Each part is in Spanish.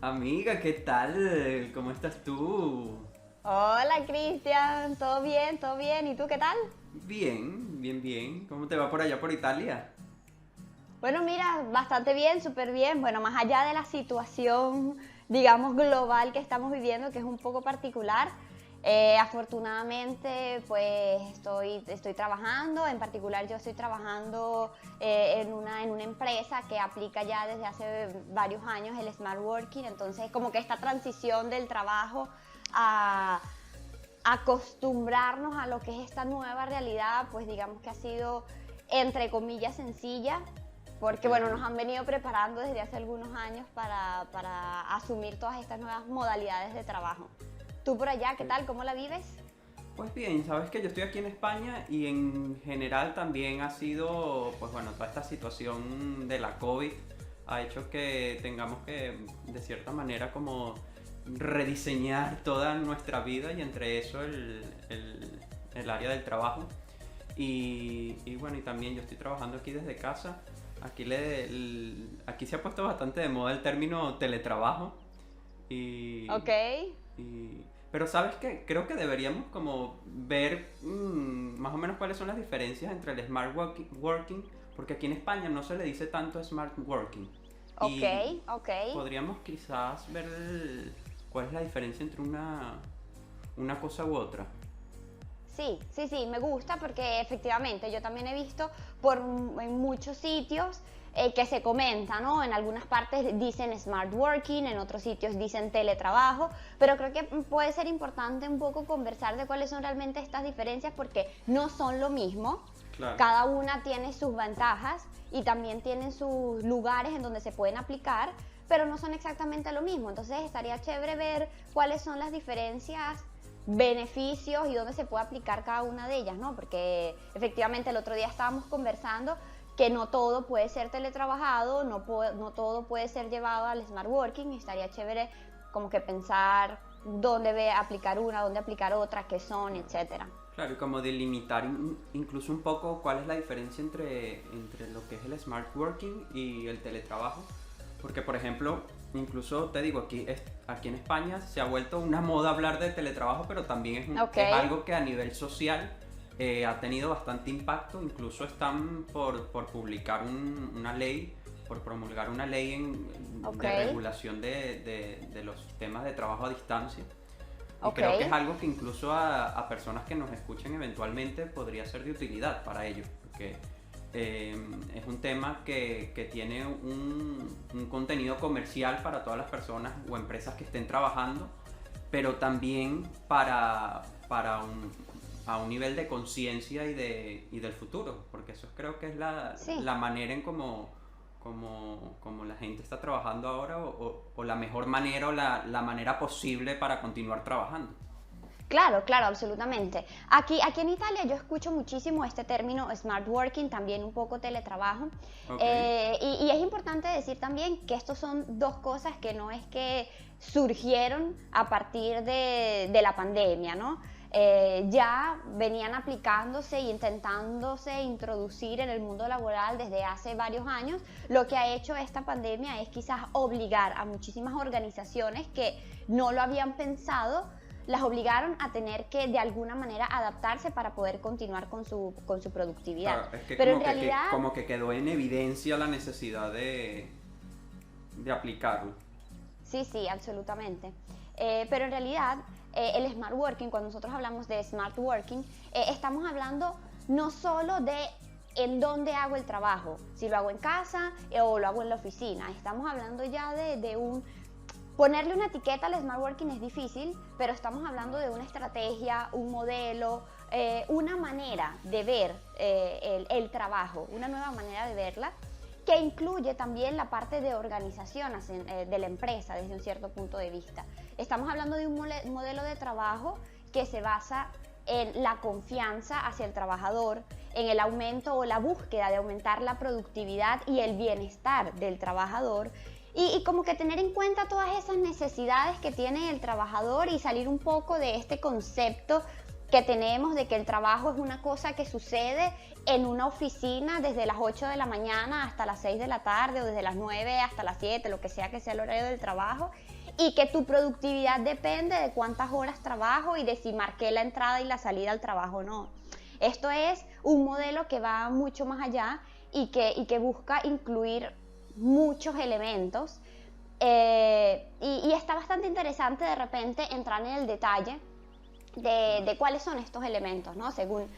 Amiga, ¿qué tal? ¿Cómo estás tú? Hola Cristian, ¿todo bien? ¿Todo bien? ¿Y tú qué tal? Bien, bien, bien. ¿Cómo te va por allá por Italia? Bueno, mira, bastante bien, súper bien. Bueno, más allá de la situación, digamos, global que estamos viviendo, que es un poco particular, afortunadamente, pues estoy trabajando. En particular, yo estoy trabajando en una empresa que aplica ya desde hace varios años el Smart Working. Entonces, como que esta transición del trabajo a acostumbrarnos a lo que es esta nueva realidad, pues digamos que ha sido entre comillas sencilla, porque bueno, nos Ok. han venido preparando desde hace algunos años para asumir todas estas nuevas modalidades de trabajo. ¿Tú por allá qué Ok. tal? ¿Cómo la vives? Pues bien, sabes que yo estoy aquí en España y en general también ha sido, pues bueno, toda esta situación de la COVID ha hecho que tengamos que, de cierta manera, como rediseñar toda nuestra vida y entre eso el área del trabajo. Y bueno, y también yo estoy trabajando aquí desde casa. Aquí se ha puesto bastante de moda el término teletrabajo. Ok. Y, pero sabes qué, creo que deberíamos como ver más o menos cuáles son las diferencias entre el working, porque aquí en España no se le dice tanto smart working. Ok, Y ok. podríamos quizás ver cuál es la diferencia entre una cosa u otra. Sí, sí, sí, me gusta porque efectivamente yo también he visto en muchos sitios que se comenta, ¿no? En algunas partes dicen smart working, en otros sitios dicen teletrabajo, pero creo que puede ser importante un poco conversar de cuáles son realmente estas diferencias porque no son lo mismo. Claro. Cada una tiene sus ventajas y también tienen sus lugares en donde se pueden aplicar, pero no son exactamente lo mismo. Entonces estaría chévere ver cuáles son las diferencias, beneficios y dónde se puede aplicar cada una de ellas, ¿no? Porque efectivamente el otro día estábamos conversando que no todo puede ser teletrabajado, no todo puede ser llevado al smart working, y estaría chévere como que pensar dónde aplicar una, dónde aplicar otra, qué son, Claro. etcétera. Claro, y como delimitar incluso un poco cuál es la diferencia entre lo que es el smart working y el teletrabajo. Porque, por ejemplo, incluso te digo, aquí en España se ha vuelto una moda hablar de teletrabajo, pero también Ok, es algo que a nivel social ha tenido bastante impacto. Incluso están por publicar una ley, por promulgar una ley ok, de regulación de los sistemas de trabajo a distancia. Y ok. creo que es algo que incluso a personas que nos escuchen eventualmente podría ser de utilidad para ellos, porque es un tema que tiene un contenido comercial para todas las personas o empresas que estén trabajando, pero también a un nivel de conciencia y del futuro, porque eso creo que es Sí. la manera en como la gente está trabajando ahora o la mejor manera o la manera posible para continuar trabajando. Claro, claro, absolutamente. Aquí en Italia yo escucho muchísimo este término smart working, también un poco teletrabajo. Ok, Y es importante decir también que estos son dos cosas que no es que surgieron a partir de la pandemia, ¿no? Ya venían aplicándose e intentándose introducir en el mundo laboral desde hace varios años. Lo que ha hecho esta pandemia es quizás obligar a muchísimas organizaciones que no lo habían pensado, las obligaron a tener que de alguna manera adaptarse para poder continuar con su productividad. claro, es que Pero en realidad, como que quedó en evidencia la necesidad de aplicarlo. sí, sí, absolutamente. Pero en realidad, el smart working, cuando nosotros hablamos de smart working, estamos hablando no solo de en dónde hago el trabajo, si lo hago en casa o lo hago en la oficina. Estamos hablando ya de un... Ponerle una etiqueta al smart working es difícil, pero estamos hablando de una estrategia, un modelo, una manera de ver el trabajo, una nueva manera de verla, que incluye también la parte de organización de la empresa desde un cierto punto de vista. Estamos hablando de un modelo de trabajo que se basa en la confianza hacia el trabajador, en el aumento o la búsqueda de aumentar la productividad y el bienestar del trabajador, y como que tener en cuenta todas esas necesidades que tiene el trabajador y salir un poco de este concepto que tenemos de que el trabajo es una cosa que sucede en una oficina desde las 8 de la mañana hasta las 6 de la tarde o desde las 9 hasta las 7, lo que sea el horario del trabajo, y que tu productividad depende de cuántas horas trabajo y de si marqué la entrada y la salida al trabajo o no. Esto es un modelo que va mucho más allá y que busca incluir muchos elementos, y está bastante interesante de repente entrar en el detalle de cuáles son estos elementos, ¿no? Según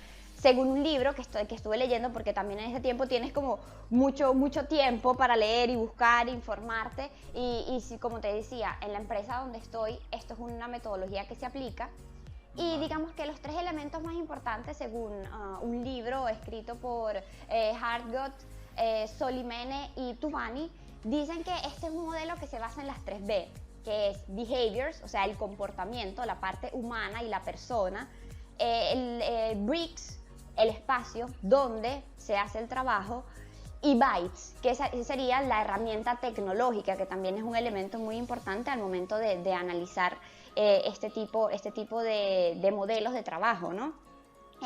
un libro que estuve leyendo, porque también en ese tiempo tienes como mucho tiempo para leer y buscar, informarte, y si, como te decía, en la empresa donde estoy, esto es una metodología que se aplica, y digamos que los 3 elementos más importantes, según un libro escrito por Hartgott, Solimene y Tuvani, dicen que este es un modelo que se basa en las 3B, que es behaviors, o sea, el comportamiento, la parte humana y la persona, bricks, el espacio donde se hace el trabajo, y bytes, que esa sería la herramienta tecnológica, que también es un elemento muy importante al momento de analizar este tipo de modelos de trabajo, ¿no?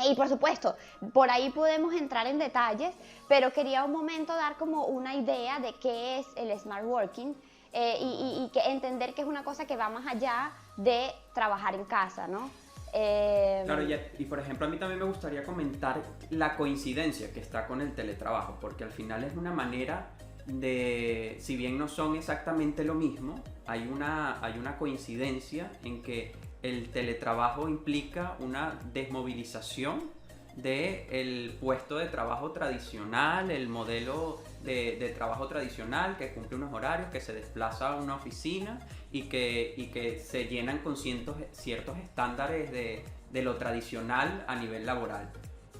Y por supuesto, por ahí podemos entrar en detalles, pero quería un momento dar como una idea de qué es el Smart Working, y que entender que es una cosa que va más allá de trabajar en casa, ¿no? Claro, y por ejemplo a mí también me gustaría comentar la coincidencia que está con el teletrabajo, porque al final es una manera de, si bien no son exactamente lo mismo, hay una coincidencia en que el teletrabajo implica una desmovilización del puesto de trabajo tradicional, el modelo de trabajo tradicional que cumple unos horarios, que se desplaza a una oficina y que se llenan con ciertos estándares de lo tradicional a nivel laboral.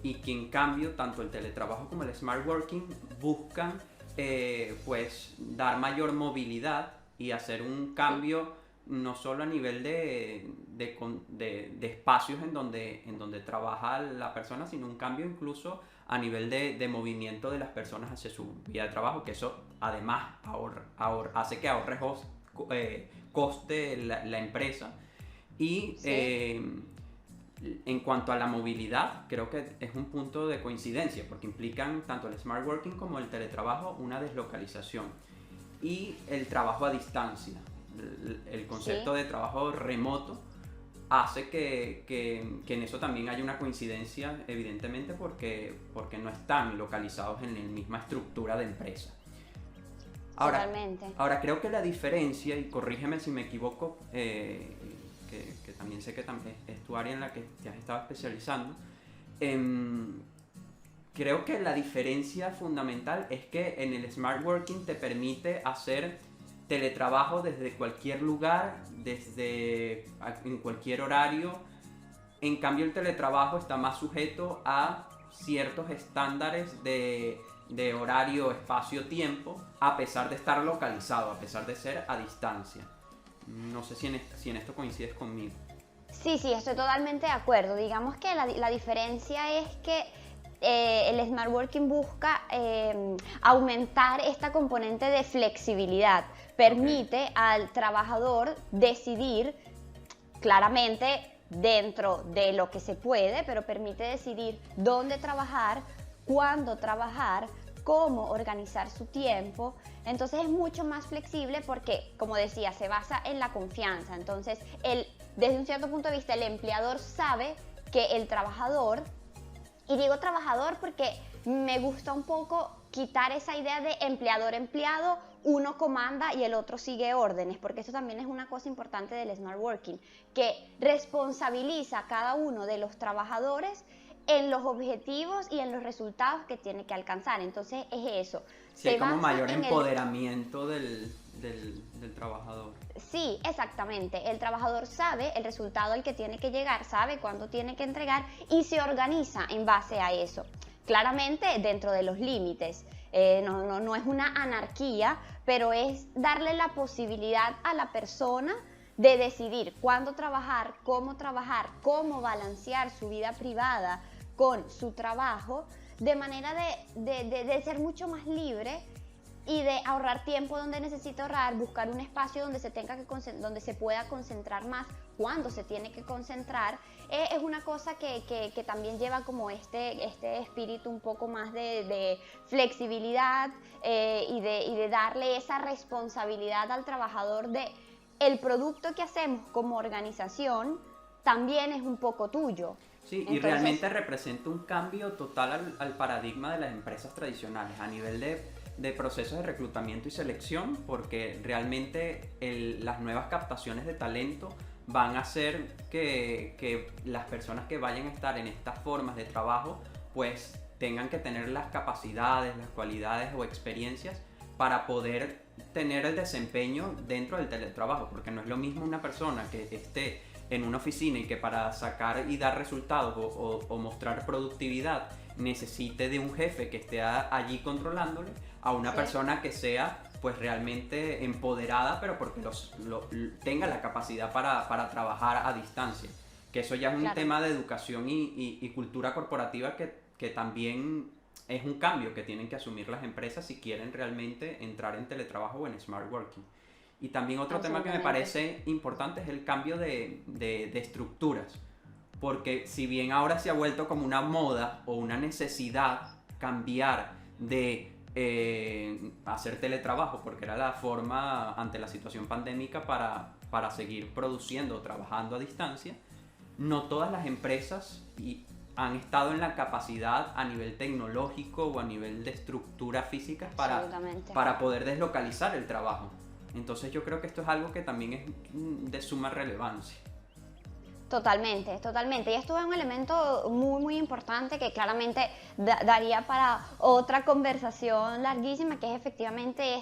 Y que en cambio tanto el teletrabajo como el smart working buscan pues dar mayor movilidad y hacer un cambio no solo a nivel de espacios en donde trabaja la persona, sino un cambio incluso a nivel de movimiento de las personas hacia su vida de trabajo, que eso además hace que ahorre coste la empresa. Y sí. En cuanto a la movilidad, creo que es un punto de coincidencia, porque implican tanto el smart working como el teletrabajo una deslocalización y el trabajo a distancia. El concepto de trabajo remoto hace que en eso también haya una coincidencia, evidentemente, porque no están localizados en la misma estructura de empresa. Ahora creo que la diferencia, y corrígeme si me equivoco, que también sé que también es tu área en la que te has estado especializando, creo que la diferencia fundamental es que en el Smart Working te permite hacer teletrabajo desde cualquier lugar, en cualquier horario. En cambio el teletrabajo está más sujeto a ciertos estándares de horario, espacio, tiempo, a pesar de estar localizado, a pesar de ser a distancia. No sé si en esto coincides conmigo. Sí, estoy totalmente de acuerdo. Digamos que la diferencia es que el Smart Working busca aumentar esta componente de flexibilidad. Permite al trabajador decidir claramente dentro de lo que se puede, pero permite decidir dónde trabajar, cuándo trabajar, cómo organizar su tiempo. Entonces es mucho más flexible porque, como decía, se basa en la confianza. Entonces, desde un cierto punto de vista, el empleador sabe que el trabajador, y digo trabajador porque me gusta un poco quitar esa idea de empleador-empleado, uno comanda y el otro sigue órdenes, porque eso también es una cosa importante del Smart Working, que responsabiliza a cada uno de los trabajadores en los objetivos y en los resultados que tiene que alcanzar. Entonces es eso. Sí, hay como mayor empoderamiento del trabajador. Sí, exactamente. El trabajador sabe el resultado al que tiene que llegar, sabe cuándo tiene que entregar y se organiza en base a eso. Claramente dentro de los límites. No es una anarquía, pero es darle la posibilidad a la persona de decidir cuándo trabajar, cómo balancear su vida privada con su trabajo, de manera de ser mucho más libre y de ahorrar tiempo donde necesita ahorrar, buscar un espacio donde donde se pueda concentrar más cuando se tiene que concentrar, es una cosa que también lleva como este espíritu un poco más de flexibilidad, y de darle esa responsabilidad al trabajador de el producto que hacemos como organización también es un poco tuyo. Sí, Entonces, y realmente representa un cambio total al paradigma de las empresas tradicionales a nivel de procesos de reclutamiento y selección, porque realmente las nuevas captaciones de talento van a hacer que las personas que vayan a estar en estas formas de trabajo pues tengan que tener las capacidades, las cualidades o experiencias para poder tener el desempeño dentro del teletrabajo, porque no es lo mismo una persona que esté en una oficina y que para sacar y dar resultados o mostrar productividad necesite de un jefe que esté allí controlándole, a una persona que sea pues realmente empoderada, pero porque tenga la capacidad para trabajar a distancia. Que eso ya es un tema de educación y cultura corporativa que también es un cambio que tienen que asumir las empresas si quieren realmente entrar en teletrabajo o en smart working. Y también otro tema que me parece importante es el cambio de estructuras, porque si bien ahora se ha vuelto como una moda o una necesidad cambiar de hacer teletrabajo, porque era la forma ante la situación pandémica para seguir produciendo o trabajando a distancia, no todas las empresas han estado en la capacidad a nivel tecnológico o a nivel de estructura física para poder deslocalizar el trabajo. Entonces yo creo que esto es algo que también es de suma relevancia. Totalmente, totalmente. Y esto es un elemento muy, muy importante que claramente daría para otra conversación larguísima, que es efectivamente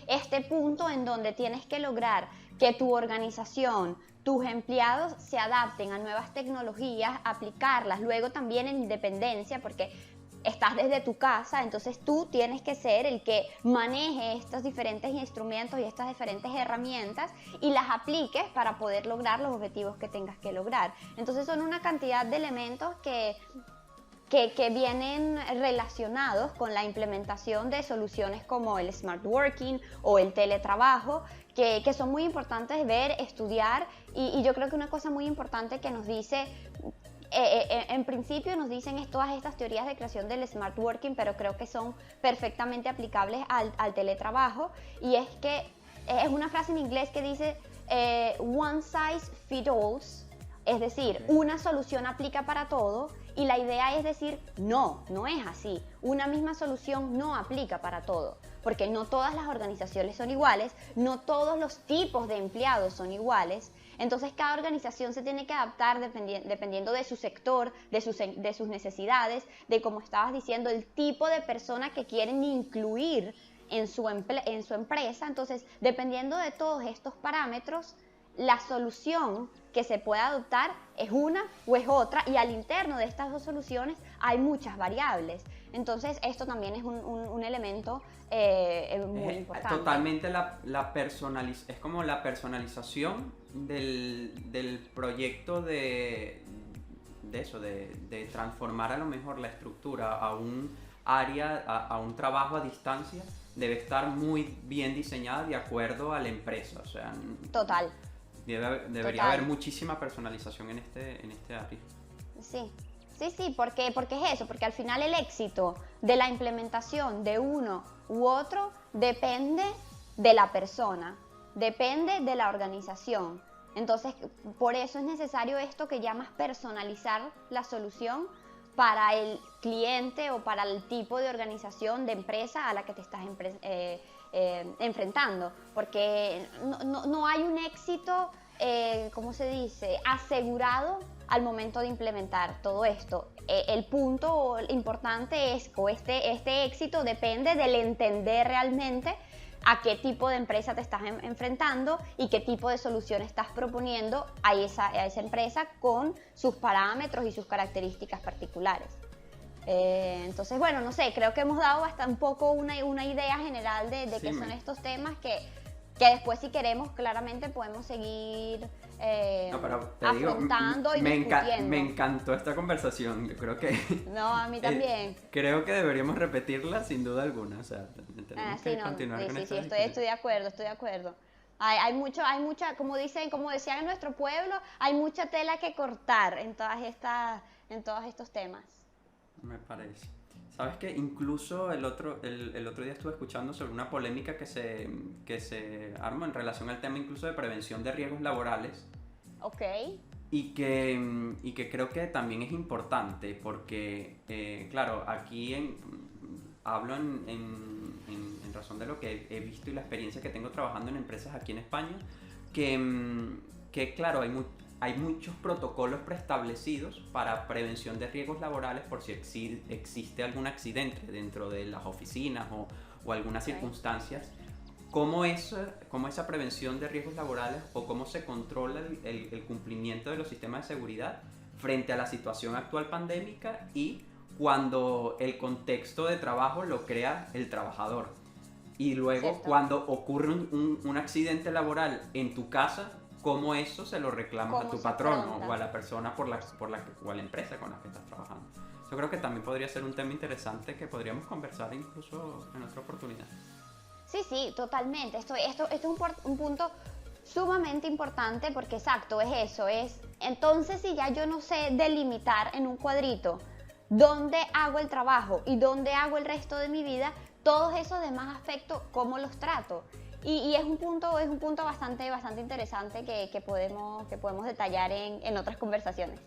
este punto en donde tienes que lograr que tu organización, tus empleados se adapten a nuevas tecnologías, aplicarlas, luego también en independencia, porque estás desde tu casa, entonces tú tienes que ser el que maneje estos diferentes instrumentos y estas diferentes herramientas y las apliques para poder lograr los objetivos que tengas que lograr. Entonces son una cantidad de elementos que vienen relacionados con la implementación de soluciones como el smart working o el teletrabajo, que son muy importantes ver, estudiar, y yo creo que una cosa muy importante que nos dice, en principio nos dicen todas estas teorías de creación del smart working, pero creo que son perfectamente aplicables al teletrabajo, y es que es una frase en inglés que dice one size fits all, es decir, una solución aplica para todo, y la idea es decir, no es así, una misma solución no aplica para todo, porque no todas las organizaciones son iguales, no todos los tipos de empleados son iguales. Entonces cada organización se tiene que adaptar dependiendo de su sector, de sus necesidades, de, como estabas diciendo, el tipo de persona que quieren incluir en su empresa. Entonces, dependiendo de todos estos parámetros, la solución que se puede adoptar es una o es otra, y al interno de estas dos soluciones hay muchas variables. Entonces esto también es un elemento muy importante. Totalmente es como la personalización del proyecto de transformar a lo mejor la estructura a un área, a un trabajo a distancia, debe estar muy bien diseñada de acuerdo a la empresa. O sea, total. Debería haber muchísima personalización en este área. Sí, porque es eso, porque al final el éxito de la implementación de uno u otro depende de la persona, depende de la organización. Entonces, por eso es necesario esto que llamas personalizar la solución para el cliente o para el tipo de organización, de empresa a la que te estás enfrentando, porque no hay un éxito, ¿cómo se dice?, asegurado al momento de implementar todo esto. El punto importante es que este éxito depende del entender realmente a qué tipo de empresa te estás enfrentando y qué tipo de solución estás proponiendo a esa empresa con sus parámetros y sus características particulares. Entonces, bueno, no sé, creo que hemos dado un poco una idea general de qué son estos temas que después, si queremos, claramente podemos seguir afrontando y discutiendo. Me encantó esta conversación, yo creo que... No, a mí también. Creo que deberíamos repetirla sin duda alguna, o sea, Tenemos Sí, que no, continuar con sí, esta estoy de acuerdo, estoy de acuerdo. Hay mucha, como decían en nuestro pueblo, hay mucha tela que cortar en todos estos temas. Me parece. Sabes que incluso el otro día estuve escuchando sobre una polémica que se armó en relación al tema incluso de prevención de riesgos laborales Ok, y que creo que también es importante porque, claro, hablo en razón de lo que he visto y la experiencia que tengo trabajando en empresas aquí en España, que claro, hay muchos protocolos preestablecidos para prevención de riesgos laborales por si existe algún accidente dentro de las oficinas o algunas ok. circunstancias. Cómo esa prevención de riesgos laborales o cómo se controla el cumplimiento de los sistemas de seguridad frente a la situación actual pandémica y cuando el contexto de trabajo lo crea el trabajador. Y luego Cierto. cuando ocurre un accidente laboral en tu casa, cómo eso se lo reclamas a ¿Cómo tu se patrón, ¿no? afronta? O a la persona o a la empresa con la que estás trabajando. Yo creo que también podría ser un tema interesante que podríamos conversar incluso en otra oportunidad. Sí, totalmente. Esto es un punto sumamente importante porque exacto, es eso, entonces si ya yo no sé delimitar en un cuadrito dónde hago el trabajo y dónde hago el resto de mi vida, todos esos demás aspectos, ¿cómo los trato? Y es un punto bastante interesante que podemos detallar en otras conversaciones.